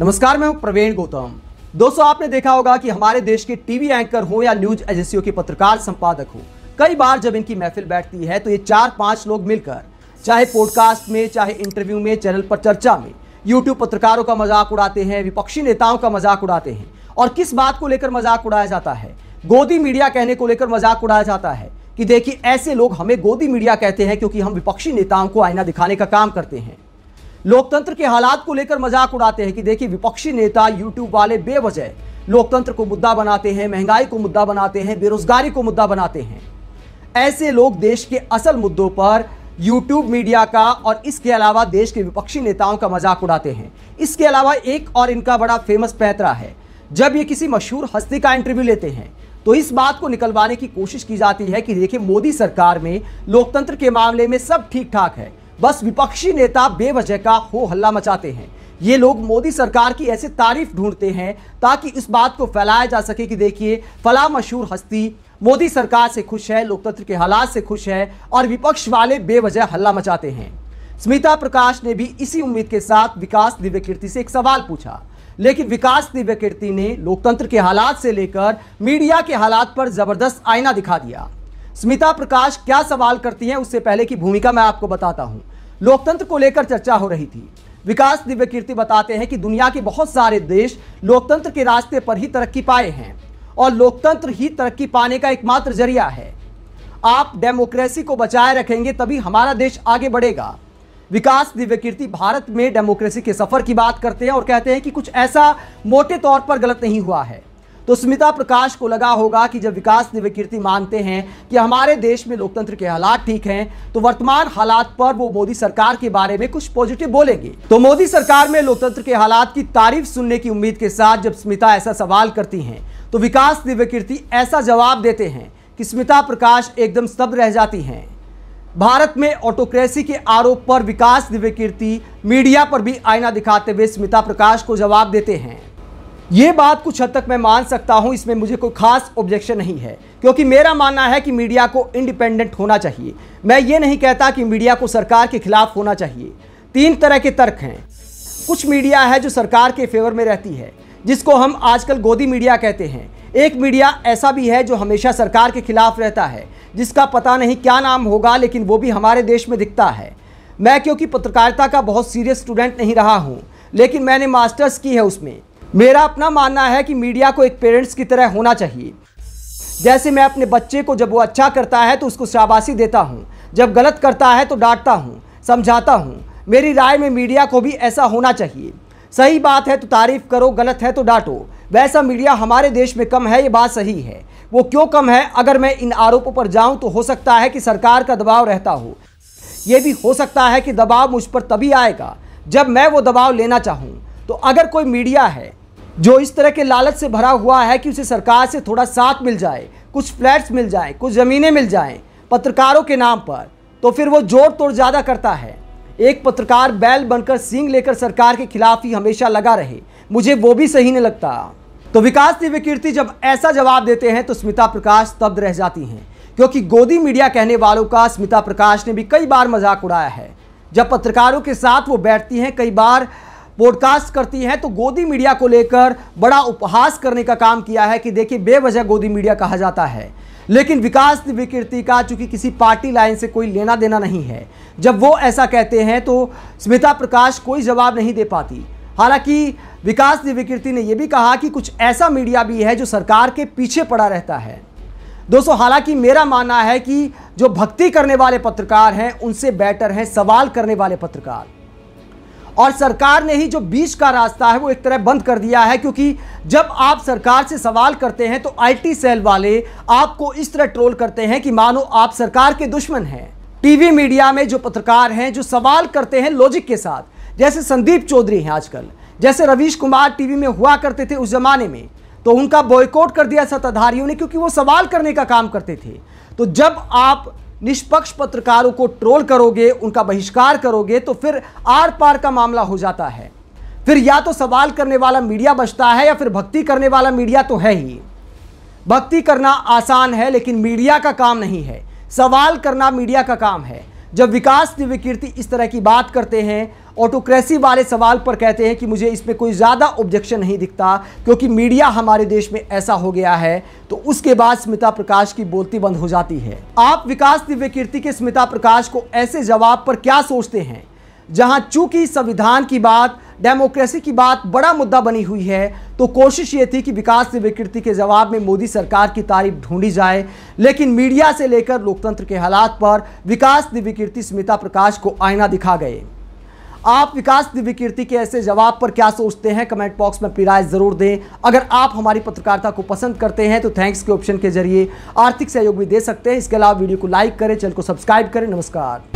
नमस्कार, मैं हूं प्रवीण गौतम। दोस्तों, आपने देखा होगा कि हमारे देश के टीवी एंकर हो या न्यूज एजेंसियों के पत्रकार संपादक हो, कई बार जब इनकी महफिल बैठती है तो ये 4-5 लोग मिलकर चाहे पॉडकास्ट में, चाहे इंटरव्यू में, चैनल पर चर्चा में यूट्यूब पत्रकारों का मजाक उड़ाते हैं, विपक्षी नेताओं का मजाक उड़ाते हैं। और किस बात को लेकर मजाक उड़ाया जाता है? गोदी मीडिया कहने को लेकर मजाक उड़ाया जाता है कि देखिए, ऐसे लोग हमें गोदी मीडिया कहते हैं क्योंकि हम विपक्षी नेताओं को आईना दिखाने का काम करते हैं। लोकतंत्र के हालात को लेकर मजाक उड़ाते हैं कि देखिए, विपक्षी नेता यूट्यूब वाले बेवजह लोकतंत्र को मुद्दा बनाते हैं, महंगाई को मुद्दा बनाते हैं, बेरोजगारी को मुद्दा बनाते हैं। ऐसे लोग देश के असल मुद्दों पर यूट्यूब मीडिया का और इसके अलावा देश के विपक्षी नेताओं का मजाक उड़ाते हैं। इसके अलावा एक और इनका बड़ा फेमस पैंतरा है, जब ये किसी मशहूर हस्ती का इंटरव्यू लेते हैं तो इस बात को निकलवाने की कोशिश की जाती है कि देखिए, मोदी सरकार में लोकतंत्र के मामले में सब ठीक ठाक है, बस विपक्षी नेता बेवजह का हो हल्ला मचाते हैं। ये लोग मोदी सरकार की ऐसे तारीफ ढूंढते हैं ताकि इस बात को फैलाया जा सके कि देखिए, फला मशहूर हस्ती मोदी सरकार से खुश है, लोकतंत्र के हालात से खुश है और विपक्ष वाले बेवजह हल्ला मचाते हैं। स्मिता प्रकाश ने भी इसी उम्मीद के साथ विकास दिव्यकीर्ति से एक सवाल पूछा, लेकिन विकास दिव्यकीर्ति ने लोकतंत्र के हालात से लेकर मीडिया के हालात पर जबरदस्त आईना दिखा दिया। स्मिता प्रकाश क्या सवाल करती हैं उससे पहले की भूमिका मैं आपको बताता हूं। लोकतंत्र को लेकर चर्चा हो रही थी। विकास दिव्यकीर्ति बताते हैं कि दुनिया के बहुत सारे देश लोकतंत्र के रास्ते पर ही तरक्की पाए हैं और लोकतंत्र ही तरक्की पाने का एकमात्र जरिया है। आप डेमोक्रेसी को बचाए रखेंगे तभी हमारा देश आगे बढ़ेगा। विकास दिव्यकीर्ति भारत में डेमोक्रेसी के सफर की बात करते हैं और कहते हैं कि कुछ ऐसा मोटे तौर पर गलत नहीं हुआ है। तो स्मिता प्रकाश को लगा होगा कि जब विकास दिव्यकीर्ति मानते हैं कि हमारे देश में लोकतंत्र के हालात ठीक हैं, तो वर्तमान हालात पर वो मोदी सरकार के बारे में कुछ पॉजिटिव बोलेंगे। तो मोदी सरकार में लोकतंत्र के हालात की तारीफ सुनने की उम्मीद के साथ जब स्मिता ऐसा सवाल करती हैं तो विकास दिव्यकीर्ति ऐसा जवाब देते हैं कि स्मिता प्रकाश एकदम स्तब्ध रह जाती हैं। भारत में ऑटोक्रेसी के आरोप पर विकास दिव्यकीर्ति मीडिया पर भी आईना दिखाते हुए स्मिता प्रकाश को जवाब देते हैं। ये बात कुछ हद तक मैं मान सकता हूं, इसमें मुझे कोई खास ऑब्जेक्शन नहीं है, क्योंकि मेरा मानना है कि मीडिया को इंडिपेंडेंट होना चाहिए। मैं ये नहीं कहता कि मीडिया को सरकार के खिलाफ होना चाहिए। 3 तरह के तर्क हैं। कुछ मीडिया है जो सरकार के फेवर में रहती है, जिसको हम आजकल गोदी मीडिया कहते हैं। एक मीडिया ऐसा भी है जो हमेशा सरकार के खिलाफ रहता है, जिसका पता नहीं क्या नाम होगा, लेकिन वो भी हमारे देश में दिखता है। मैं क्योंकि पत्रकारिता का बहुत सीरियस स्टूडेंट नहीं रहा हूँ, लेकिन मैंने मास्टर्स की है उसमें। मेरा अपना मानना है कि मीडिया को एक पेरेंट्स की तरह होना चाहिए। जैसे मैं अपने बच्चे को जब वो अच्छा करता है तो उसको शाबाशी देता हूँ, जब गलत करता है तो डांटता हूँ, समझाता हूँ। मेरी राय में मीडिया को भी ऐसा होना चाहिए। सही बात है तो तारीफ करो, गलत है तो डांटो। वैसा मीडिया हमारे देश में कम है, ये बात सही है। वो क्यों कम है? अगर मैं इन आरोपों पर जाऊँ तो हो सकता है कि सरकार का दबाव रहता हो। ये भी हो सकता है कि दबाव मुझ पर तभी आएगा जब मैं वो दबाव लेना चाहूँ। तो अगर कोई मीडिया है जो इस तरह के लालच से भरा हुआ है कि उसे सरकार से थोड़ा साथ मिल जाए, कुछ फ्लैट्स मिल जाए, कुछ ज़मीनें मिल जाएं पत्रकारों के नाम पर, तो फिर वो जोड़ तोड़ ज़्यादा करता है। एक पत्रकार बैल बनकर सींग लेकर सरकार के खिलाफ ही हमेशा लगा रहे, मुझे वो भी सही नहीं लगता। तो विकास दिव्यकीर्ति जब ऐसा जवाब देते हैं तो स्मिता प्रकाश स्तब्ध रह जाती हैं, क्योंकि गोदी मीडिया कहने वालों का स्मिता प्रकाश ने भी कई बार मजाक उड़ाया है। जब पत्रकारों के साथ वो बैठती हैं, कई बार पॉडकास्ट करती हैं, तो गोदी मीडिया को लेकर बड़ा उपहास करने का काम किया है कि देखिए, बेवजह गोदी मीडिया कहा जाता है। लेकिन विकास दिव्यकीर्ति का चूंकि किसी पार्टी लाइन से कोई लेना देना नहीं है, जब वो ऐसा कहते हैं तो स्मिता प्रकाश कोई जवाब नहीं दे पाती। हालांकि विकास दिव्यकीर्ति ने यह भी कहा कि कुछ ऐसा मीडिया भी है जो सरकार के पीछे पड़ा रहता है। दोस्तों, हालांकि मेरा मानना है कि जो भक्ति करने वाले पत्रकार हैं उनसे बेटर हैं सवाल करने वाले पत्रकार। और सरकार ने ही जो बीच का रास्ता है वो एक तरह बंद कर दिया है, क्योंकि जब आप सरकार से सवाल करते हैं तो आईटी सेल वाले आपको इस तरह ट्रोल करते हैं कि मानो आप सरकार के दुश्मन हैं। टीवी मीडिया में जो पत्रकार हैं जो सवाल करते हैं लॉजिक के साथ, जैसे संदीप चौधरी हैं आजकल, जैसे रवीश कुमार टीवी में हुआ करते थे उस जमाने में, तो उनका बॉयकॉट कर दिया सत्ताधारियों ने, क्योंकि वो सवाल करने का काम करते थे। तो जब आप निष्पक्ष पत्रकारों को ट्रोल करोगे, उनका बहिष्कार करोगे, तो फिर आर पार का मामला हो जाता है। फिर या तो सवाल करने वाला मीडिया बचता है या फिर भक्ति करने वाला मीडिया तो है ही। भक्ति करना आसान है लेकिन मीडिया का काम नहीं है, सवाल करना मीडिया का काम है। जब विकास दिव्यकीर्ति इस तरह की बात करते हैं ऑटोक्रेसी वाले सवाल पर कहते हैं कि मुझे इसमें कोई ज़्यादा ऑब्जेक्शन नहीं दिखता क्योंकि मीडिया हमारे देश में ऐसा हो गया है। तो उसके बाद स्मिता प्रकाश की बोलती बंद हो जाती है। आप विकास दिव्यकीर्ति के स्मिता प्रकाश को ऐसे जवाब पर क्या सोचते हैं? जहां चूंकि संविधान की बात, डेमोक्रेसी की बात बड़ा मुद्दा बनी हुई है, तो कोशिश ये थी कि विकास दिव्यकीर्ति के जवाब में मोदी सरकार की तारीफ ढूंढी जाए, लेकिन मीडिया से लेकर लोकतंत्र के हालात पर विकास दिव्यकीर्ति स्मिता प्रकाश को आईना दिखा गए। आप विकास दिव्यकीर्ति के ऐसे जवाब पर क्या सोचते हैं? कमेंट बॉक्स में अपनी राय जरूर दें। अगर आप हमारी पत्रकारिता को पसंद करते हैं तो थैंक्स के ऑप्शन के जरिए आर्थिक सहयोग भी दे सकते हैं। इसके अलावा वीडियो को लाइक करें, चैनल को सब्सक्राइब करें। नमस्कार।